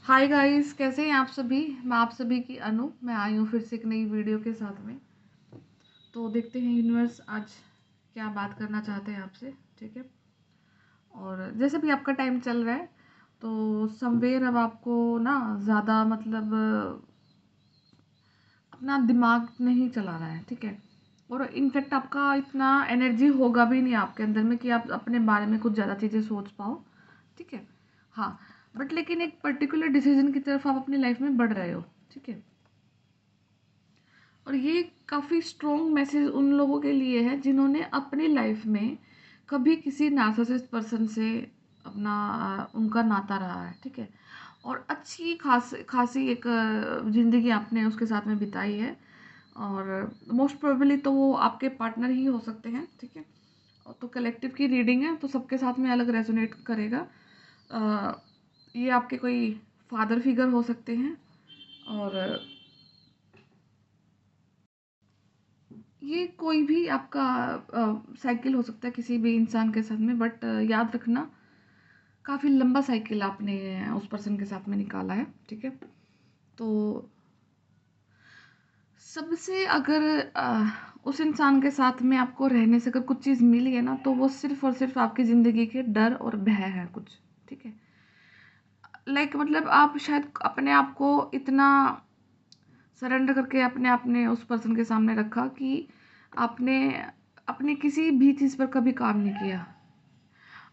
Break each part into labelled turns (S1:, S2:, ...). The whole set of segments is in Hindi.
S1: हाय गाइस, कैसे हैं आप सभी। मैं आप सभी की अनु। मैं आई हूँ फिर से एक नई वीडियो के साथ में। तो देखते हैं यूनिवर्स आज क्या बात करना चाहते हैं आपसे। ठीक है। और जैसे भी आपका टाइम चल रहा है तो समवेयर अब आपको ना ज़्यादा मतलब अपना दिमाग नहीं चला रहा है। ठीक है। और इनफैक्ट आपका इतना एनर्जी होगा भी नहीं आपके अंदर में कि आप अपने बारे में कुछ ज़्यादा चीज़ें सोच पाओ। ठीक है। हाँ। बट लेकिन एक पर्टिकुलर डिसीजन की तरफ आप अपनी लाइफ में बढ़ रहे हो। ठीक है। और ये काफ़ी स्ट्रॉन्ग मैसेज उन लोगों के लिए है जिन्होंने अपनी लाइफ में कभी किसी नार्सिसिस्ट पर्सन से अपना उनका नाता रहा है। ठीक है। और अच्छी खासी एक ज़िंदगी आपने उसके साथ में बिताई है। और मोस्ट प्रोबेबली तो वो आपके पार्टनर ही हो सकते हैं। ठीक है। तो कलेक्टिव की रीडिंग है तो सबके साथ में अलग रेजोनेट करेगा। अ, ये आपके कोई फादर फिगर हो सकते हैं। और ये कोई भी आपका साइकिल हो सकता है किसी भी इंसान के साथ में। बट याद रखना, काफ़ी लंबा साइकिल आपने उस पर्सन के साथ में निकाला है। ठीक है। तो सबसे अगर उस इंसान के साथ में आपको रहने से अगर कुछ चीज़ मिली है ना, तो वो सिर्फ और सिर्फ आपकी ज़िंदगी के डर और भय है कुछ। ठीक है। मतलब आप शायद अपने आप को इतना सरेंडर करके अपने आपने उस पर्सन के सामने रखा कि आपने अपनी किसी भी चीज़ पर कभी काम नहीं किया।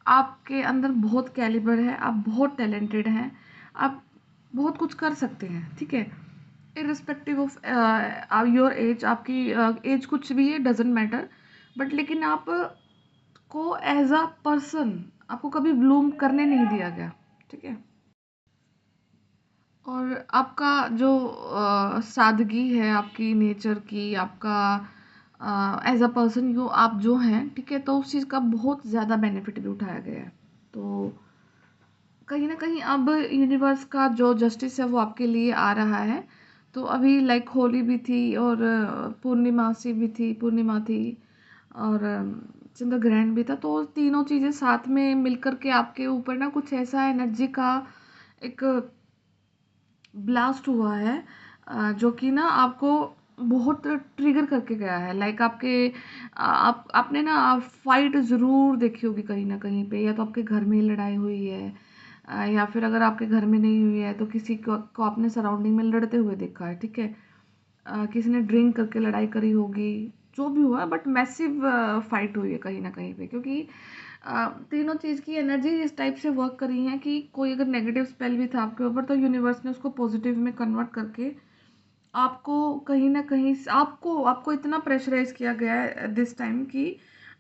S1: आपके अंदर बहुत कैलिबर है, आप बहुत टैलेंटेड हैं, आप बहुत कुछ कर सकते हैं। ठीक है। इर्रिस्पेक्टिव ऑफ योर एज, आपकी एज कुछ भी है, डजेंट मैटर। बट लेकिन आप को एज अ पर्सन आपको कभी ब्लूम करने नहीं दिया गया। ठीक है। और आपका जो सादगी है आपकी नेचर की, आपका एज अ पर्सन यू आप जो हैं, ठीक है, तो उस चीज़ का बहुत ज़्यादा बेनिफिट भी उठाया गया है। तो कहीं न कहीं अब यूनिवर्स का जो जस्टिस है वो आपके लिए आ रहा है। तो अभी लाइक होली भी थी और पूर्णिमासी भी थी, पूर्णिमा थी और चंद्र ग्रहण भी था। तो तीनों चीज़ें साथ में मिलकर के आपके ऊपर ना कुछ ऐसा एनर्जी का एक ब्लास्ट हुआ है जो कि ना आपको बहुत ट्रिगर करके गया है। लाइक आप आपने ना फाइट ज़रूर देखी होगी कहीं ना कहीं पे, या तो आपके घर में ही लड़ाई हुई है या फिर अगर आपके घर में नहीं हुई है तो किसी को आपने सराउंडिंग में लड़ते हुए देखा है। ठीक है। किसी ने ड्रिंक करके लड़ाई करी होगी, जो भी हुआ, बट मैसिव फाइट हुई है कहीं ना कहीं पे, क्योंकि तीनों चीज़ की एनर्जी इस टाइप से वर्क करी है कि कोई अगर नेगेटिव स्पेल भी था आपके ऊपर तो यूनिवर्स ने उसको पॉजिटिव में कन्वर्ट करके आपको कहीं ना कहीं आपको आपको इतना प्रेशराइज किया गया है दिस टाइम कि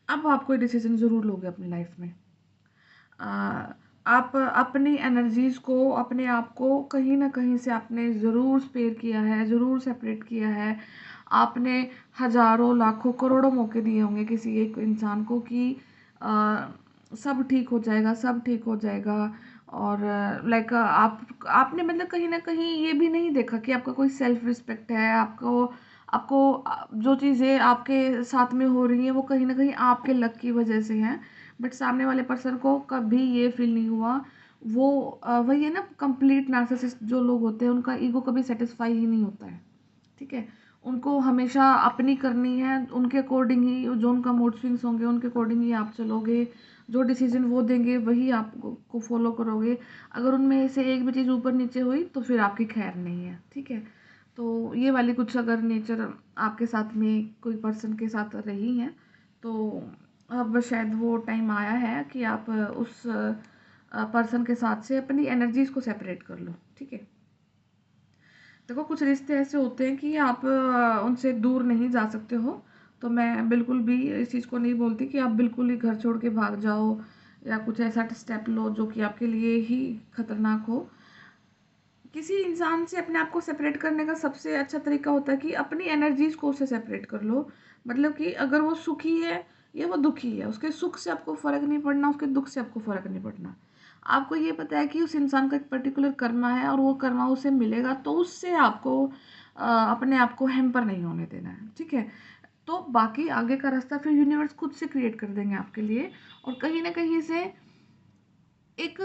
S1: अब आप कोई डिसीजन ज़रूर लोगे अपनी लाइफ में। आप अपनी एनर्जीज को, अपने आप को कहीं ना कहीं से आपने ज़रूर स्पेयर किया है, ज़रूर सेपरेट किया है। आपने हजारों लाखों करोड़ों मौके दिए होंगे किसी एक इंसान को कि सब ठीक हो जाएगा, सब ठीक हो जाएगा। और लाइक आपने मतलब कहीं ना कहीं ये भी नहीं देखा कि आपका कोई सेल्फ रिस्पेक्ट है। आपको आपको जो चीज़ें आपके साथ में हो रही हैं वो कहीं ना कहीं आपके लक की वजह से हैं। बट सामने वाले पर्सन को कभी ये फील नहीं हुआ। वो वही है ना, कंप्लीट नार्सिसिस्ट जो लोग होते हैं उनका ईगो कभी सेटिस्फाई ही नहीं होता है। ठीक है। उनको हमेशा अपनी करनी है, उनके अकॉर्डिंग ही जो उनका मूड स्विंग्स होंगे उनके अकॉर्डिंग ही आप चलोगे। जो डिसीजन वो देंगे वही आप को फॉलो करोगे। अगर उनमें से एक भी चीज़ ऊपर नीचे हुई तो फिर आपकी खैर नहीं है। ठीक है। तो ये वाली कुछ अगर नेचर आपके साथ में कोई पर्सन के साथ रही हैं तो अब शायद वो टाइम आया है कि आप उस पर्सन के साथ से अपनी एनर्जीज को सेपरेट कर लो। ठीक है। देखो, कुछ रिश्ते ऐसे होते हैं कि आप उनसे दूर नहीं जा सकते हो। तो मैं बिल्कुल भी इस चीज़ को नहीं बोलती कि आप बिल्कुल ही घर छोड़ के भाग जाओ या कुछ ऐसा स्टेप लो जो कि आपके लिए ही खतरनाक हो। किसी इंसान से अपने आप को सेपरेट करने का सबसे अच्छा तरीका होता है कि अपनी एनर्जीज को उससे सेपरेट कर लो। मतलब कि अगर वो सुखी है या वो दुखी है, उसके सुख से आपको फ़र्क नहीं पड़ना, उसके दुख से आपको फ़र्क नहीं पड़ना। आपको ये पता है कि उस इंसान का एक पर्टिकुलर कर्मा है और वो कर्मा उसे मिलेगा, तो उससे आपको अपने आप को हैम्पर नहीं होने देना है। ठीक है। तो बाकी आगे का रास्ता फिर यूनिवर्स खुद से क्रिएट कर देंगे आपके लिए। और कहीं ना कहीं से एक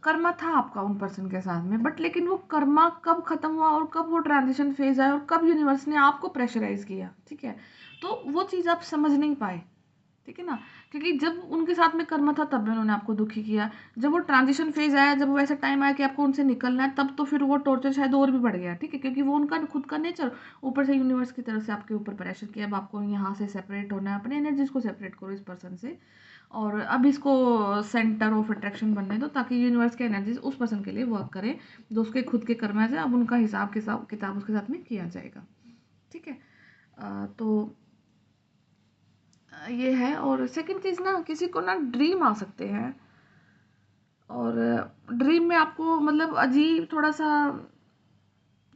S1: कर्मा था आपका उन पर्सन के साथ में, बट लेकिन वो कर्मा कब खत्म हुआ और कब वो ट्रांजिशन फेज आया और कब यूनिवर्स ने आपको प्रेशराइज किया, ठीक है। तो वो चीज़ आप समझ नहीं पाए, ठीक है ना, क्योंकि जब उनके साथ में कर्मा था तब भी उन्होंने आपको दुखी किया। जब वो ट्रांजिशन फेज आया, जब वो ऐसा टाइम आया कि आपको उनसे निकलना है, तब तो फिर वो टॉर्चर शायद और भी बढ़ गया, ठीक है, क्योंकि वो उनका खुद का नेचर, ऊपर से यूनिवर्स की तरफ से आपके ऊपर प्रेशर किया, अब आपको यहाँ से सेपरेट होना है, अपनी एनर्जीज को सेपरेट करो इस पर्सन से, और अब इसको सेंटर ऑफ अट्रैक्शन बनने दो, ताकि यूनिवर्स की एनर्जीज उस पर्सन के लिए वर्क करे जो उसके खुद के कर्म है। अब उनका हिसाब किताब उसके साथ में किया जाएगा, ठीक है। तो ये है। और सेकंड चीज़ ना, किसी को ना ड्रीम आ सकते हैं, और ड्रीम में आपको मतलब अजीब थोड़ा सा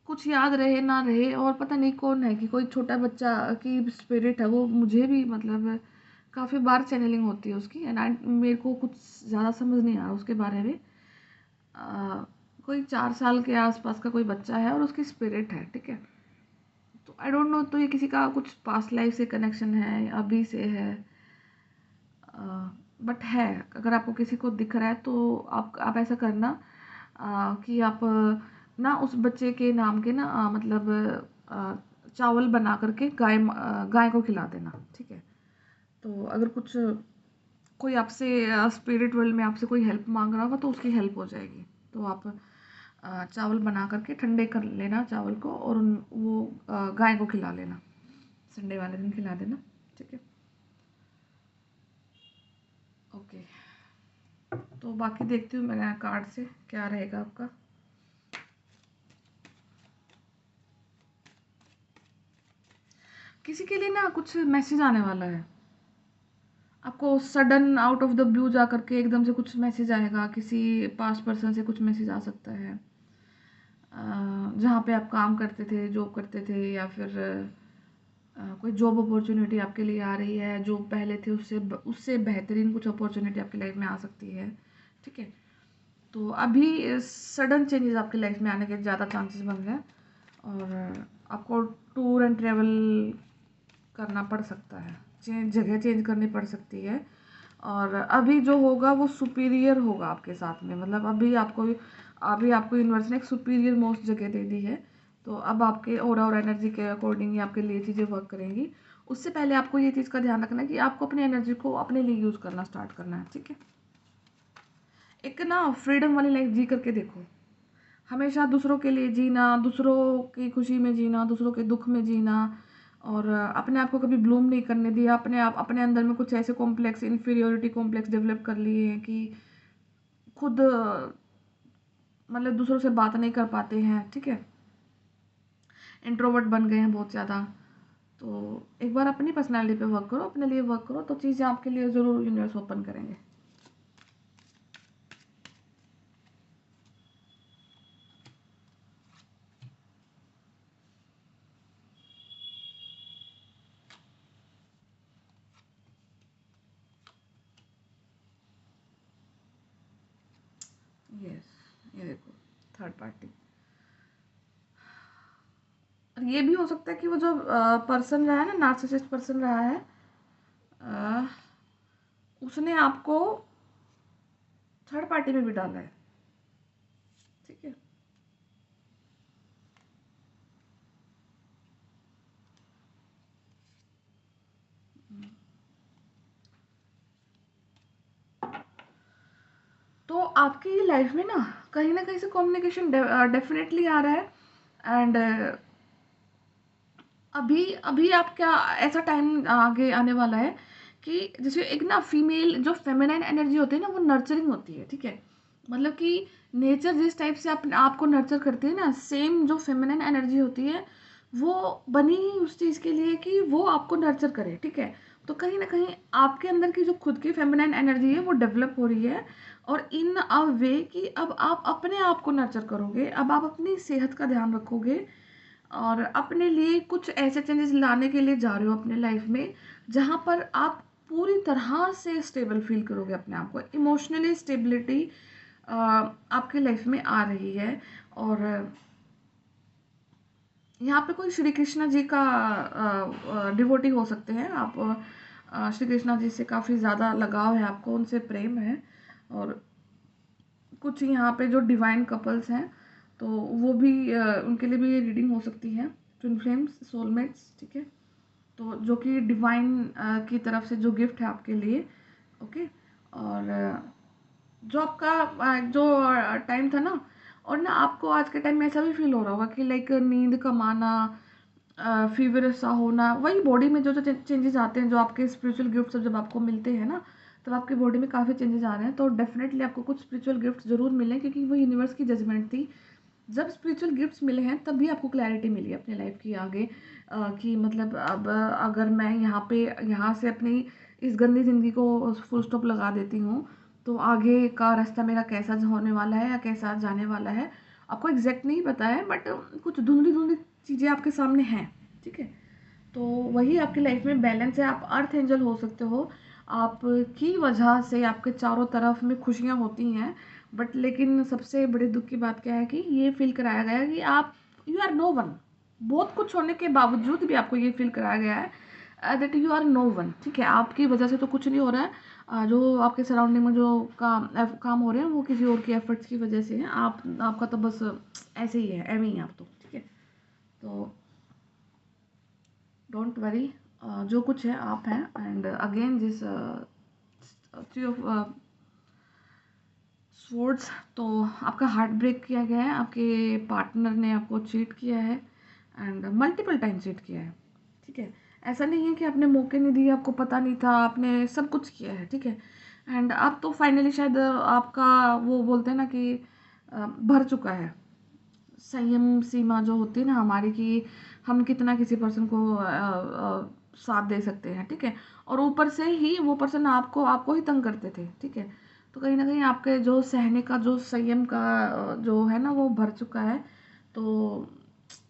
S1: कुछ याद रहे ना रहे, और पता नहीं कौन है, कि कोई छोटा बच्चा की स्पिरिट है वो, मुझे भी मतलब काफ़ी बार चैनलिंग होती है उसकी, एंड मेरे को कुछ ज़्यादा समझ नहीं आ रहा उसके बारे में। कोई 4 साल के आसपास का कोई बच्चा है और उसकी स्पिरिट है, ठीक है। तो आई डोंट नो, तो ये किसी का कुछ पास्ट लाइफ से कनेक्शन है या अभी से है, बट है। अगर आपको किसी को दिख रहा है तो आप ऐसा करना, कि आप ना उस बच्चे के नाम के ना मतलब चावल बना करके गाय को खिला देना, ठीक है। तो अगर कुछ कोई आपसे स्पिरिट वर्ल्ड में आपसे कोई हेल्प मांग रहा होगा तो उसकी हेल्प हो जाएगी। तो आप चावल बना करके ठंडे कर लेना चावल को, और वो गाय को खिला लेना, संडे वाले दिन खिला देना, ठीक है। ओके, तो बाकी देखती हूँ मैं कार्ड से क्या रहेगा आपका। किसी के लिए ना कुछ मैसेज आने वाला है, आपको sudden out of the blue जा करके एकदम से कुछ मैसेज आएगा, किसी पास्ट पर्सन से कुछ मैसेज आ सकता है, जहाँ पे आप काम करते थे, जॉब करते थे, या फिर कोई जॉब अपॉर्चुनिटी आपके लिए आ रही है, जो पहले थे उससे बेहतरीन कुछ अपॉर्चुनिटी आपकी लाइफ में आ सकती है, ठीक है। तो अभी सडन चेंजेस आपकी लाइफ में आने के ज़्यादा चांसेस बन गए, और आपको टूर एंड ट्रेवल करना पड़ सकता है, जगह चेंज करनी पड़ सकती है। और अभी जो होगा वो सुपीरियर होगा आपके साथ में, मतलब अभी आपको यूनिवर्स ने एक सुपीरियर मोस्ट जगह दे दी है। तो अब आपके और एनर्जी के अकॉर्डिंग ही आपके लिए चीज़ें वर्क करेंगी। उससे पहले आपको ये चीज़ का ध्यान रखना है कि आपको अपनी एनर्जी को अपने लिए यूज़ करना स्टार्ट करना है, ठीक है। एक ना फ्रीडम वाली लाइफ जी करके देखो, हमेशा दूसरों के लिए जीना, दूसरों की खुशी में जीना, दूसरों के दुख में जीना, और अपने आप को कभी ब्लूम नहीं करने दिया। अपने अंदर में कुछ ऐसे कॉम्प्लेक्स, इन्फीरियोरिटी कॉम्प्लेक्स डेवलप कर लिए हैं कि खुद मतलब दूसरों से बात नहीं कर पाते हैं, ठीक है, इंट्रोवर्ट बन गए हैं बहुत ज़्यादा। तो एक बार अपनी पर्सनैलिटी पे वर्क करो, अपने लिए वर्क करो, तो चीज़ें आपके लिए ज़रूर यूनिवर्स ओपन करेंगे। यस, ये देखो, थर्ड पार्टी। और ये भी हो सकता है कि वो जो पर्सन रहा है ना, नार्सिसिस्ट पर्सन रहा है, अ, उसने आपको थर्ड पार्टी में भी डाला है, ठीक है। तो आपकी लाइफ में ना कहीं से कम्युनिकेशन डेफिनेटली आ रहा है, एंड अभी अभी आप क्या, ऐसा टाइम आगे आने वाला है कि जैसे एक ना फीमेल जो फेमिनाइन एनर्जी होती है ना, वो नर्चरिंग होती है, ठीक है। मतलब कि नेचर जिस टाइप से अपने आप को नर्चर करती है ना, सेम जो फेमिनाइन एनर्जी होती है वो बनी ही उस चीज़ के लिए कि वो आपको नर्चर करे, ठीक है। तो कहीं ना कहीं आपके अंदर की जो खुद की फेमिनाइन एनर्जी है वो डेवलप हो रही है, और इन अ वे कि अब आप अपने आप को नर्चर करोगे, अब आप अपनी सेहत का ध्यान रखोगे, और अपने लिए कुछ ऐसे चेंजेस लाने के लिए जा रहे हो अपने लाइफ में, जहाँ पर आप पूरी तरह से स्टेबल फील करोगे अपने आप को, इमोशनली स्टेबिलिटी आपके लाइफ में आ रही है। और यहाँ पे कोई श्री कृष्णा जी का डिवोटी हो सकते हैं आप, श्री कृष्णा जी से काफ़ी ज़्यादा लगाव है आपको, उनसे प्रेम है, और कुछ यहाँ पे जो डिवाइन कपल्स हैं तो वो भी उनके लिए भी ये रीडिंग हो सकती है। ट्विन फ्लेम्स, सोलमेट्स, ठीक है, तो जो कि डिवाइन की तरफ से जो गिफ्ट है आपके लिए। ओके। और जो आपका जो टाइम था ना, और ना आपको आज के टाइम में ऐसा भी फील हो रहा होगा कि लाइक नींद कम आना, फीवर सा होना, वही बॉडी में जो जो चेंजेस आते हैं, जो आपके स्पिरिचुअल गिफ्ट्स जब आपको मिलते हैं ना, तब आपकी बॉडी में काफ़ी चेंजेस आ रहे हैं। तो डेफिनेटली आपको कुछ स्पिरिचुअल गिफ्ट्स जरूर मिले, क्योंकि वो यूनिवर्स की जजमेंट थी। जब स्पिरिचुअल गिफ्ट्स मिले हैं तभी आपको क्लैरिटी मिली अपनी लाइफ की आगे, कि मतलब अब अगर मैं यहाँ से अपनी इस गंदी ज़िंदगी को फुल स्टॉप लगा देती हूँ, तो आगे का रास्ता मेरा कैसा होने वाला है या कैसा जाने वाला है, आपको एग्जैक्ट नहीं पता है, बट कुछ धुंधली धुंधली चीज़ें आपके सामने हैं, ठीक है। तो वही आपकी लाइफ में बैलेंस है। आप अर्थ एंजल हो सकते हो, आपकी वजह से आपके चारों तरफ में खुशियाँ होती हैं, बट लेकिन सबसे बड़े दुख की बात क्या है कि ये फील कराया गया है कि आप, यू आर नो वन। बहुत कुछ होने के बावजूद भी आपको ये फील कराया गया है that you are no one, ठीक है। आपकी वजह से तो कुछ नहीं हो रहा है, जो आपके सराउंडिंग में जो काम हो रहे हैं वो किसी और की एफर्ट्स की वजह से हैं। आपका तो बस ऐसे ही है, एवं ही आप तो, ठीक है। तो डोंट वरी, जो कुछ है आप हैं। एंड अगेन जिस थ्री ऑफ स्वर्ड्स, तो आपका हार्ट ब्रेक किया गया है, आपके पार्टनर ने आपको चीट किया है एंड मल्टीपल टाइम चीट किया है, ठीक है। ऐसा नहीं है कि आपने मौके नहीं दिए, आपको पता नहीं था, आपने सब कुछ किया है, ठीक है। एंड अब तो फाइनली शायद आपका वो बोलते हैं ना कि भर चुका है संयम सीमा जो होती है ना हमारी, कि हम कितना किसी पर्सन को साथ दे सकते हैं, ठीक है। और ऊपर से ही वो पर्सन आपको आपको ही तंग करते थे, ठीक है। तो कहीं ना कहीं आपके जो सहने का जो संयम का जो है ना वो भर चुका है। तो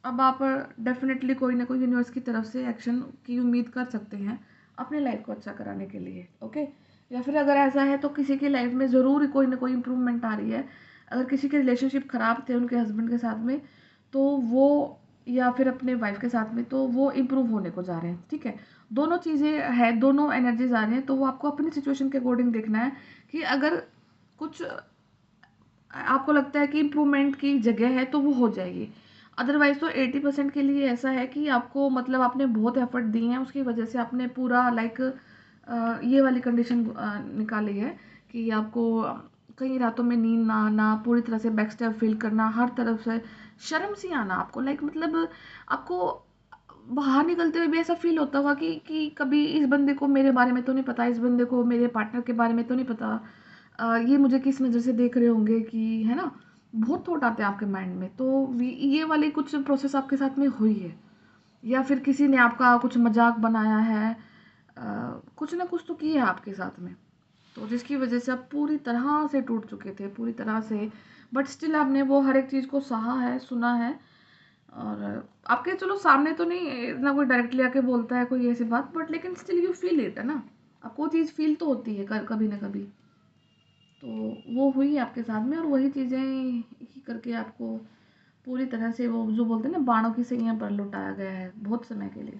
S1: अब आप डेफिनेटली कोई ना कोई यूनिवर्स की तरफ से एक्शन की उम्मीद कर सकते हैं अपने लाइफ को अच्छा कराने के लिए, ओके। या फिर अगर ऐसा है तो किसी की लाइफ में ज़रूर कोई ना कोई इम्प्रूवमेंट आ रही है। अगर किसी के रिलेशनशिप ख़राब थे उनके हस्बैंड के साथ में, तो वो, या फिर अपने वाइफ के साथ में, तो वो इम्प्रूव होने को जा रहे हैं, ठीक है। दोनों चीज़ें है, दोनों एनर्जीज आ रही हैं, तो वो आपको अपनी सिचुएशन के अकॉर्डिंग देखना है कि अगर कुछ आपको लगता है कि इम्प्रूवमेंट की जगह है तो वो हो जाएगी। अदरवाइज तो 80% के लिए ऐसा है कि आपको मतलब आपने बहुत एफर्ट दिए हैं, उसकी वजह से आपने पूरा लाइक ये वाली कंडीशन निकाली है कि आपको कई रातों में नींद ना आना, पूरी तरह से बैकस्टेप फील करना, हर तरफ से शर्म सी आना आपको, लाइक मतलब आपको बाहर निकलते हुए भी ऐसा फील होता होगा कि कभी इस बंदे को मेरे बारे में तो नहीं पता, इस बंदे को मेरे पार्टनर के बारे में तो नहीं पता, ये मुझे किस नज़र से देख रहे होंगे, कि है ना, बहुत थॉट आते हैं आपके माइंड में। तो ये वाली कुछ प्रोसेस आपके साथ में हुई है, या फिर किसी ने आपका कुछ मजाक बनाया है, कुछ ना कुछ तो किया है आपके साथ में, तो जिसकी वजह से आप पूरी तरह से टूट चुके थे, पूरी तरह से। बट स्टिल आपने वो हर एक चीज़ को सहा है, सुना है, और आपके चलो सामने तो नहीं इतना कोई डायरेक्टली आके बोलता है कोई ऐसी बात, बट लेकिन स्टिल यू फील इट, है ना, आपको वो चीज़ फील तो होती है कभी ना कभी। तो वो हुई आपके साथ में, और वही चीज़ें ही करके आपको पूरी तरह से वो जो बोलते हैं ना बाणों की सैया पर लुटाया गया है बहुत समय के लिए।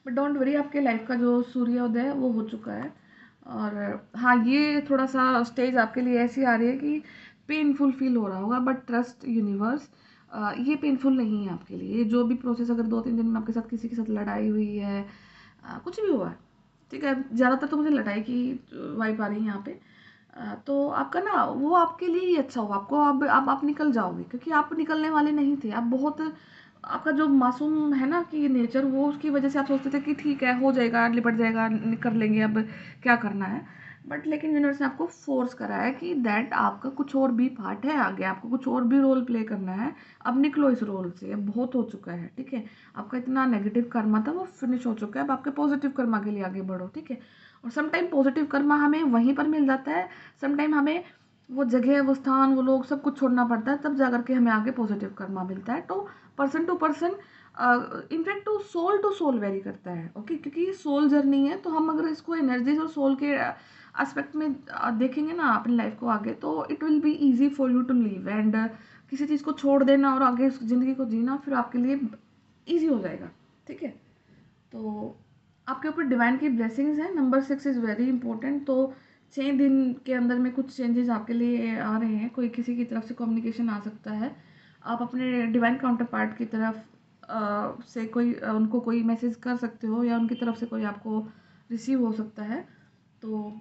S1: बट डोंट वरी, आपके लाइफ का जो सूर्योदय है वो हो चुका है। और हाँ, ये थोड़ा सा स्टेज आपके लिए ऐसी आ रही है कि पेनफुल फील हो रहा होगा, बट ट्रस्ट यूनिवर्स, ये पेनफुल नहीं है आपके लिए। ये जो भी प्रोसेस अगर 2-3 दिन में आपके साथ किसी के साथ लड़ाई हुई है, कुछ भी हुआ है, ठीक है, ज़्यादातर तो मुझे लड़ाई की वाइब आ रही है यहाँ पे। तो आपका ना वो आपके लिए ही अच्छा होगा, आपको अब आप निकल जाओगे, क्योंकि आप निकलने वाले नहीं थे। आप बहुत, आपका जो मासूम है ना कि नेचर, वो उसकी वजह से आप सोचते थे कि ठीक है हो जाएगा, निपट जाएगा, कर लेंगे, अब क्या करना है। बट लेकिन यूनिवर्स ने आपको फोर्स करा है कि दैट आपका कुछ और भी पार्ट है आगे, आपको कुछ और भी रोल प्ले करना है। अब निकलो इस रोल से, अब बहुत हो चुका है, ठीक है। आपका इतना नेगेटिव कर्मा था वो फिनिश हो चुका है, अब आपके पॉजिटिव कर्मा के लिए आगे बढ़ो, ठीक है। और समटाइम पॉजिटिव कर्मा हमें वहीं पर मिल जाता है, समटाइम हमें वो जगह, वो स्थान, वो लोग, सब कुछ छोड़ना पड़ता है, तब जाकर के हमें आगे पॉजिटिव कर्मा मिलता है। तो person to person, in fact to soul vary करता है, ओके, क्योंकि ये सोल जर्नी है। तो हम अगर इसको एनर्जीज और सोल के एस्पेक्ट में देखेंगे ना अपनी लाइफ को आगे, तो it will be easy for you to live, and किसी चीज़ को छोड़ देना और आगे उस ज़िंदगी को जीना फिर आपके लिए ईजी हो जाएगा, ठीक है। तो आपके ऊपर डिवाइन की ब्लेसिंग्स हैं। Number 6 is very important. तो 6 दिन के अंदर में कुछ चेंजेस आपके लिए आ रहे हैं, कोई किसी की तरफ से कम्युनिकेशन आ सकता है, आप अपने डिवाइन काउंटर पार्ट की तरफ से कोई उनको कोई मैसेज कर सकते हो, या उनकी तरफ से कोई आपको रिसीव हो सकता है। तो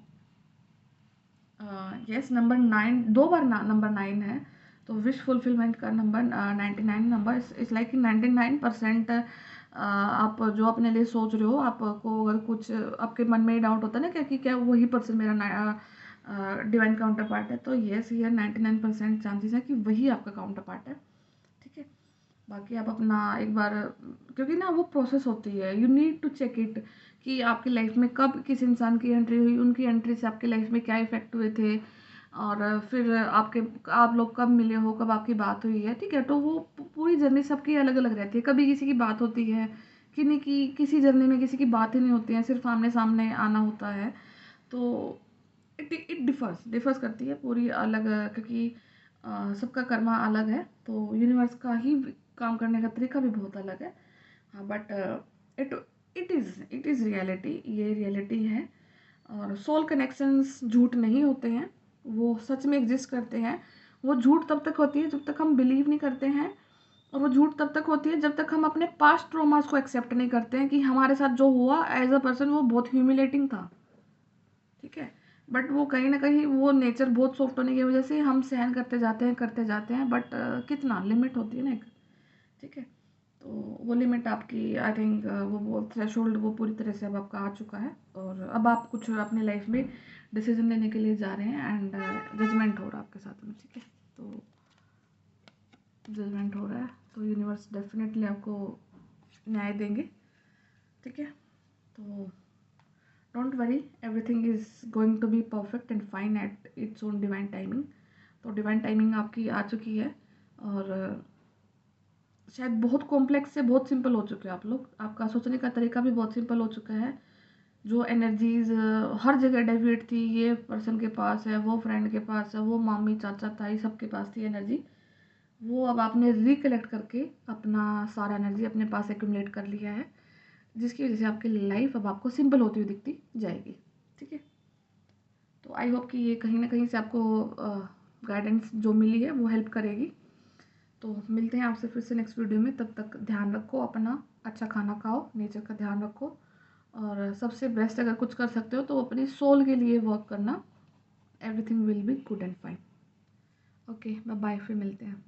S1: यस, नंबर 9 2 बार नंबर 9 है, तो विश फुलफिलमेंट का नंबर 99 नंबर इस लाइक कि 99% आप जो अपने लिए सोच रहे हो, आपको अगर कुछ आपके मन में डाउट होता है ना क्या कि क्या वही पर्सन मेरा डिवाइन काउंटर पार्ट है, तो यस, ये 99% चांसेस है कि वही आपका काउंटर पार्ट है। ठीक है, बाकी आप अपना एक बार, क्योंकि ना वो प्रोसेस होती है, you need to check it कि आपकी लाइफ में कब किस इंसान की एंट्री हुई, उनकी एंट्री से आपकी लाइफ में क्या इफेक्ट हुए थे, और फिर आप लोग कब मिले हो, कब आपकी बात हुई है। ठीक है, तो वो पूरी जर्नी सबकी अलग अलग रहती है, कभी किसी की बात होती है, किन्हीं की किसी जर्नी में किसी की बात ही नहीं होती है, सिर्फ आमने सामने आना होता है। तो इट डिफर्स करती है पूरी अलग, क्योंकि सबका कर्मा अलग है, तो यूनिवर्स का ही काम करने का तरीका भी बहुत अलग है। हाँ, but it it is reality, ये रियलिटी है। और सोल कनेक्शंस झूठ नहीं होते हैं, वो सच में एग्जिस्ट करते हैं। वो झूठ तब तक होती है जब तक हम बिलीव नहीं करते हैं, और वो झूठ तब तक होती है जब तक हम अपने पास्ट ट्रॉमास को एक्सेप्ट नहीं करते हैं कि हमारे साथ जो हुआ एज अ पर्सन वो बहुत ह्यूमिलेटिंग था। ठीक है, बट वो कहीं ना कहीं वो नेचर बहुत सॉफ्ट होने की वजह से हम सहन करते जाते हैं, बट कितना लिमिट होती है ना एक। ठीक है, तो वो लिमिट आपकी आई थिंक वो थ्रेशोल्ड वो पूरी तरह से अब आपका आ चुका है, और अब आप कुछ अपनी लाइफ में डिसीजन लेने के लिए जा रहे हैं, एंड जजमेंट हो रहा है आपके साथ में। ठीक है, तो जजमेंट हो रहा है, तो यूनिवर्स डेफिनेटली आपको न्याय देंगे। ठीक है, तो don't worry, everything is going to be perfect and fine at its own divine timing. तो डिवाइन टाइमिंग आपकी आ चुकी है, और शायद बहुत कॉम्प्लेक्स से बहुत सिंपल हो चुके हैं आप लोग, आपका सोचने का तरीका भी बहुत सिंपल हो चुका है। जो एनर्जीज हर जगह डेविएट थी, ये पर्सन के पास है, वो फ्रेंड के पास है, वो मामी चाचा ताई सबके पास थी एनर्जी, वो अब आपने रिकलेक्ट करके अपना सारा एनर्जी अपने पास एक्यूमुलेट कर लिया है, जिसकी वजह से आपकी लाइफ अब आपको सिंपल होती हुई दिखती जाएगी। ठीक है, तो आई होप कि ये कहीं ना कहीं से आपको गाइडेंस जो मिली है वो हेल्प करेगी। तो मिलते हैं आपसे फिर से नेक्स्ट वीडियो में, तब तक ध्यान रखो अपना, अच्छा खाना खाओ, नेचर का ध्यान रखो, और सबसे बेस्ट अगर कुछ कर सकते हो तो अपनी सोल के लिए वर्क करना। Everything will be good and fine. Okay, bye bye, फिर मिलते हैं।